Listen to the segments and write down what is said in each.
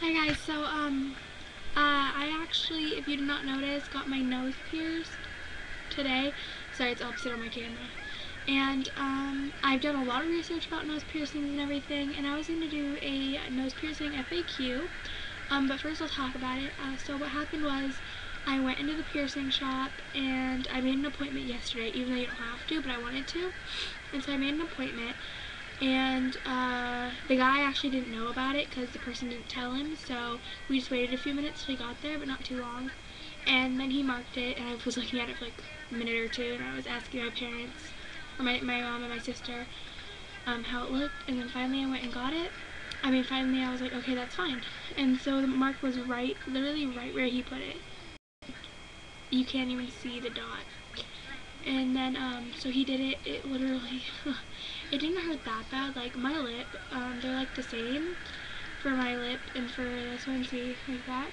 Hi guys, so I actually, if you did not notice, got my nose pierced today. Sorry, it's opposite on my camera. And I've done a lot of research about nose piercings and everything, and I was going to do a nose piercing FAQ. But first I'll talk about it. So what happened was, I went into the piercing shop and I made an appointment yesterday, even though you don't have to, but I wanted to. And so I made an appointment. And the guy actually didn't know about it because the person didn't tell him, so we just waited a few minutes till he got there, but not too long. And then he marked it, and I was looking at it for like a minute or two, and I was asking my parents, or my mom and my sister, how it looked, and then finally I went and got it. Finally I was like, okay, that's fine. And so the mark was right, literally right where he put it. You can't even see the dot. And then, so he did it, it literally, it didn't hurt that bad. Like, my lip, they're like the same for my lip and for this one, see, like that.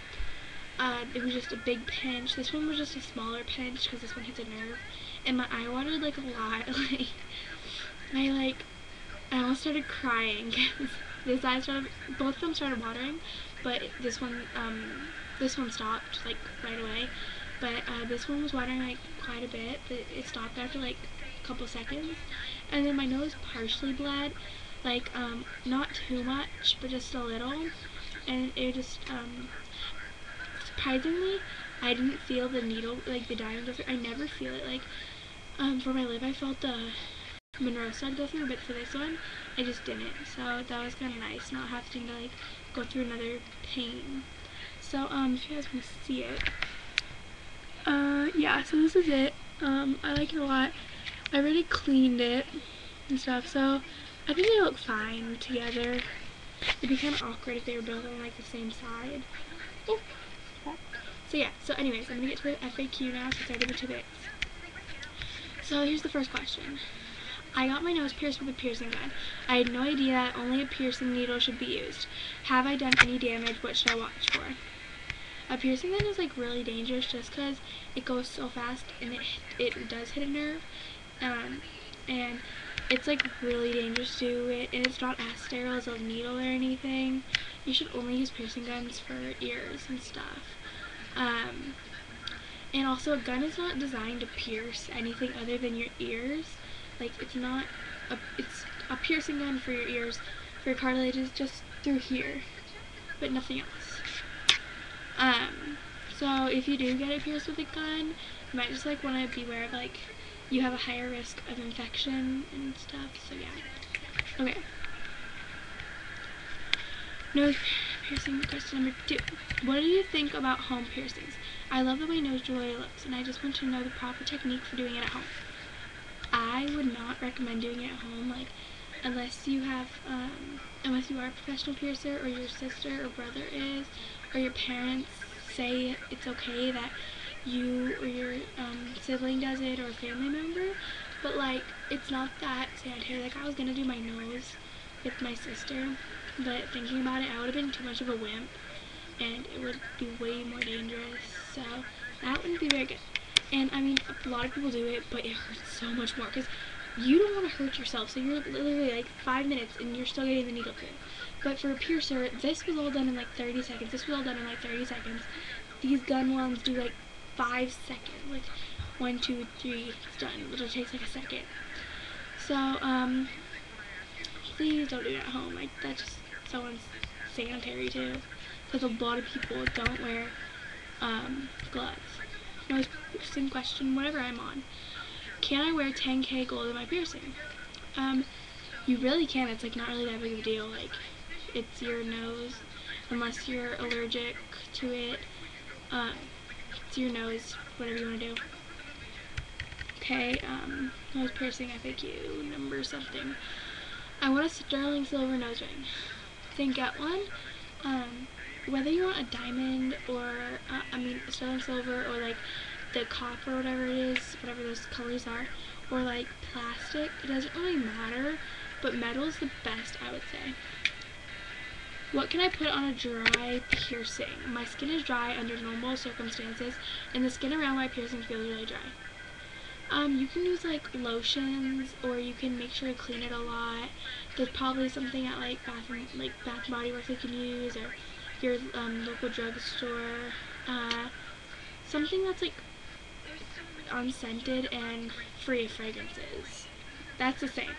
It was just a big pinch. This one was just a smaller pinch because this one hits a nerve. And my eye watered like a lot. I almost started crying. This eye started, both of them started watering, but this one stopped like right away. But this one was watering like quite a bit, but it stopped after like a couple seconds. And then my nose partially bled, like not too much, but just a little. And it just surprisingly, I didn't feel the needle, like the diamond go through. I never feel it. Like for my lip, I felt the Monroe stud go through, but for this one, I just didn't. So that was kind of nice, not having to like go through another pain. So if you guys want to see it. Yeah, so this is it. I like it a lot. I already cleaned it and stuff, so I think they look fine together. It'd be kind of awkward if they were both on like the same side. Oh. So yeah, so anyways, I'm gonna get to the FAQ now since I did the 2 bits. So here's the first question. I got my nose pierced with a piercing gun. I had no idea that only a piercing needle should be used. Have I done any damage? What should I watch for? A piercing gun is like really dangerous just because it goes so fast and it does hit a nerve, and it's like really dangerous to do it, and it's not as sterile as a needle or anything. You should only use piercing guns for ears and stuff. And also a gun is not designed to pierce anything other than your ears. Like it's a piercing gun for your ears, for your cartilages, just through here, but nothing else. So if you do get it pierced with a gun, you might just like want to beware of like you have a higher risk of infection and stuff. So yeah. Okay. Nose piercing question number 2. What do you think about home piercings? I love the way nose jewelry looks, and I just want to know the proper technique for doing it at home. I would not recommend doing it at home, like unless you are a professional piercer, or your sister or brother is, or your parents say it's okay that you or your sibling does it, or a family member. But like it's not that sanitary. Like I was gonna do my nose with my sister, but thinking about it, I would have been too much of a wimp and it would be way more dangerous, so that wouldn't be very good. And I mean, a lot of people do it, but it hurts so much more because you don't want to hurt yourself, so you're literally like 5 minutes and you're still getting the needle through. But for a piercer, this was all done in like 30 seconds. This was all done in like 30 seconds. These gun ones do like 5 seconds. Like 1, 2, 3, it's done. It literally takes like a second. So, please don't do it at home. Like, that's just so unsanitary too. Because a lot of people don't wear gloves. Most piercing question, whatever I'm on. Can I wear 10K gold in my piercing? You really can. It's like not really that big of a deal. Like it's your nose, unless you're allergic to it. It's your nose, whatever you want to do. Okay, nose piercing FAQ number something. I want a sterling silver nose ring. Then get one. Whether you want a diamond or a sterling silver, or like the copper, whatever it is, whatever those colors are, or like plastic, it doesn't really matter, but metal is the best, I would say. What can I put on a dry piercing? My skin is dry under normal circumstances, and the skin around my piercing feels really dry. You can use like lotions, or you can make sure to clean it a lot. There's probably something at like Bath and Body Works you can use, or your local drugstore. Something that's like unscented and free of fragrances. That's the same.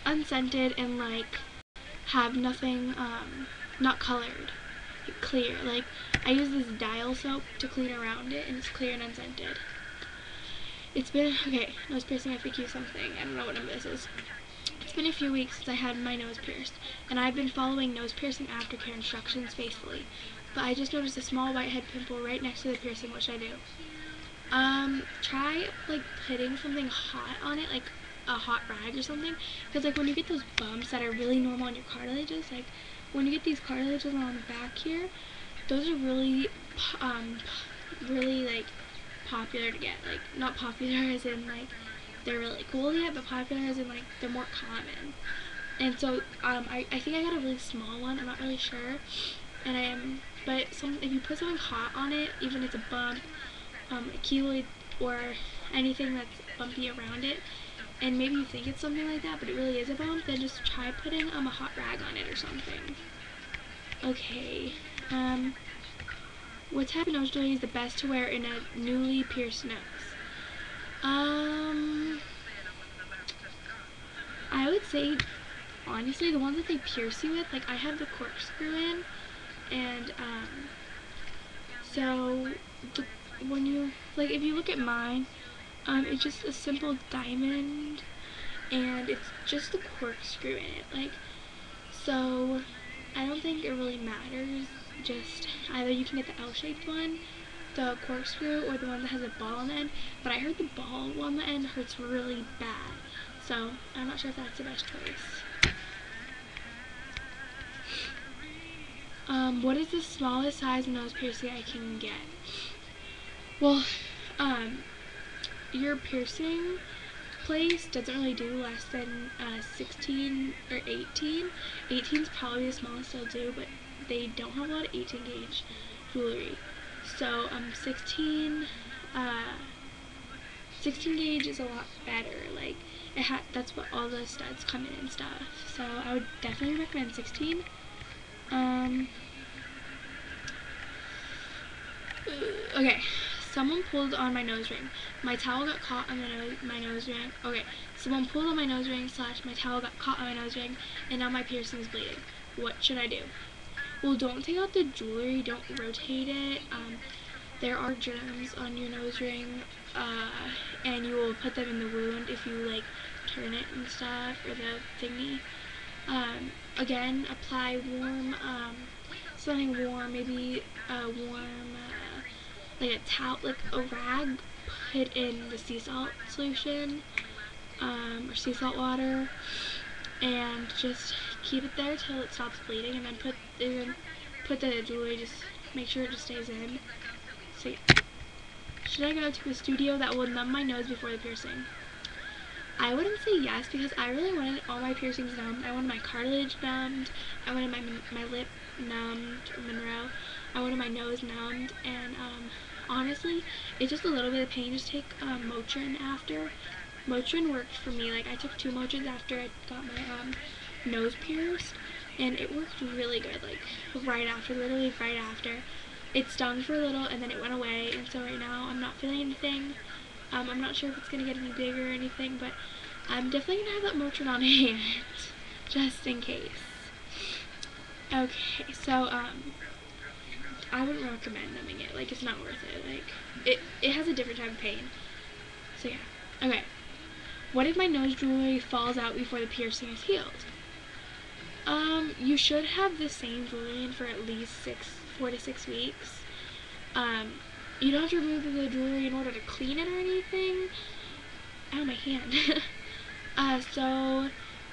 Unscented and like have nothing, not colored. Clear. Like, I use this Dial soap to clean around it, and it's clear and unscented. It's been, okay, nose piercing, I think you something. I don't know what number this is. It's been a few weeks since I had my nose pierced, and I've been following nose piercing aftercare instructions faithfully. But I just noticed a small whitehead pimple right next to the piercing. What should I do? Try, like, putting something hot on it, like a hot rag or something. Because, like, when you get those bumps that are really normal on your cartilages, like, when you get these cartilages on the back here, those are really, really, like, popular to get. Like, not popular as in, like, they're really cool to get, but popular as in, like, they're more common. And so, I think I got a really small one. I'm not really sure. And but if you put something hot on it, even if it's a bump, a keloid, or anything that's bumpy around it, and maybe you think it's something like that, but it really is a bump, then just try putting a hot rag on it or something. Okay, what type of nose jewelry is the best to wear in a newly pierced nose? I would say, honestly, the ones that they pierce you with, like I have the corkscrew in, and so when you, like, if you look at mine, it's just a simple diamond, and it's just the corkscrew in it, like, so I don't think it really matters. Just either you can get the L-shaped one, the corkscrew, or the one that has a ball on the end, but I heard the ball on the end hurts really bad, so I'm not sure if that's the best choice. What is the smallest size nose piercing I can get? Well, your piercing place doesn't really do less than 16 or 18. 18 is probably the smallest they'll do, but they don't have a lot of 18 gauge jewelry. So 16 gauge is a lot better. Like, that's what all the studs come in and stuff. So I would definitely recommend 16. Okay, someone pulled on my nose ring. My towel got caught on my nose ring. Okay, someone pulled on my nose ring / my towel got caught on my nose ring, and now my piercing is bleeding. What should I do? Well, don't take out the jewelry. Don't rotate it. There are germs on your nose ring, and you will put them in the wound if you, like, turn it and stuff, or the thingy. Again, apply warm, something warm, maybe a warm, like a towel, like a rag, put in the sea salt solution, or sea salt water, and just keep it there till it stops bleeding, and then put the jewelry, just make sure it just stays in. So yeah. Should I go to a studio that will numb my nose before the piercing? I wouldn't say yes, because I really wanted all my piercings numbed. I wanted my cartilage numbed, I wanted my lip numbed, or Monroe, I wanted my nose numbed, and honestly, it's just a little bit of pain. Just take Motrin after. Motrin worked for me. Like, I took 2 Motrins after I got my nose pierced, and it worked really good, like, right after, literally right after. It stung for a little, and then it went away, and so right now I'm not feeling anything. I'm not sure if it's going to get any bigger or anything, but I'm definitely going to have that Motrin on hand, just in case. Okay, so, I wouldn't recommend numbing it. Like, it's not worth it. Like, it has a different type of pain. So, yeah. Okay. What if my nose jewelry falls out before the piercing is healed? You should have the same jewelry in for at least 4 to 6 weeks. You don't have to remove the jewelry in order to clean it or anything. Ow, my hand. So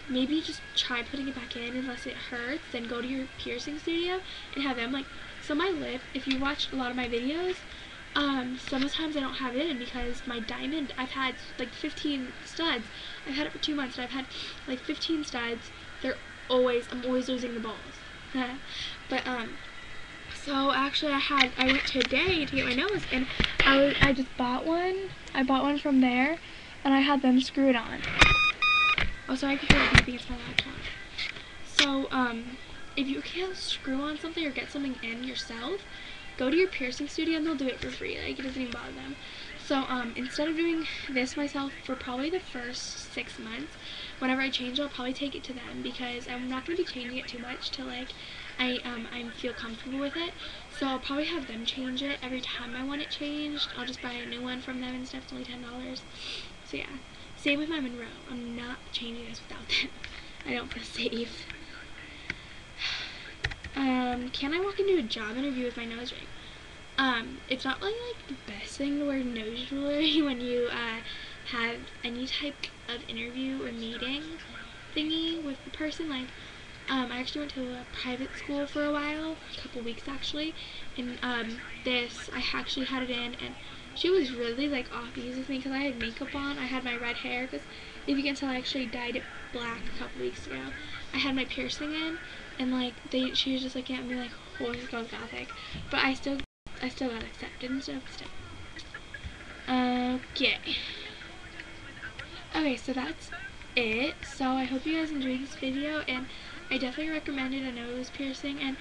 maybe just try putting it back in unless it hurts, then go to your piercing studio and have them, like, so my lip, if you watch a lot of my videos, sometimes I don't have it in because my diamond, I've had like 15 studs. I've had it for 2 months, and I've had like 15 studs. I'm always losing the balls. But, so actually I went today to get my nose, and I just bought one. I bought one from there, and I had them screw it on. Oh, sorry, I can hear it beeping. It's my laptop. So, if you can't screw on something or get something in yourself, go to your piercing studio and they'll do it for free. Like, it doesn't even bother them. So instead of doing this myself for probably the first 6 months, whenever I change, I'll probably take it to them, because I'm not going to be changing it too much till like I feel comfortable with it. So I'll probably have them change it every time I want it changed. I'll just buy a new one from them and stuff. It's only $10. So yeah, same with my Monroe. I'm not changing this without them. I don't feel safe. Can I walk into a job interview with my nose ring? It's not really like the best thing to wear nose jewelry when you have any type of interview or meeting thingy with the person. Like, I actually went to a private school for a while, a couple weeks actually, and this, I actually had it in, and she was really like off ease with me because I had makeup on. I had my red hair, because if you can tell, I actually dyed it black a couple weeks ago. I had my piercing in, and like she was just looking at me like, oh, this girl's gothic, but I still got accepted and stuff. Okay, so that's it. So I hope you guys enjoyed this video, and I definitely recommend it, a nose piercing. And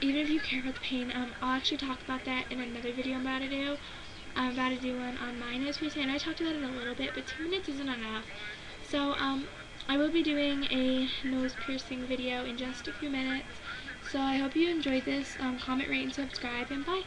even if you care about the pain, I'll actually talk about that in another video I'm about to do. I'm about to do one on my nose piercing. I know I talked about it a little bit, but 2 minutes isn't enough. So I will be doing a nose piercing video in just a few minutes. So I hope you enjoyed this. Comment, rate, and subscribe, and bye.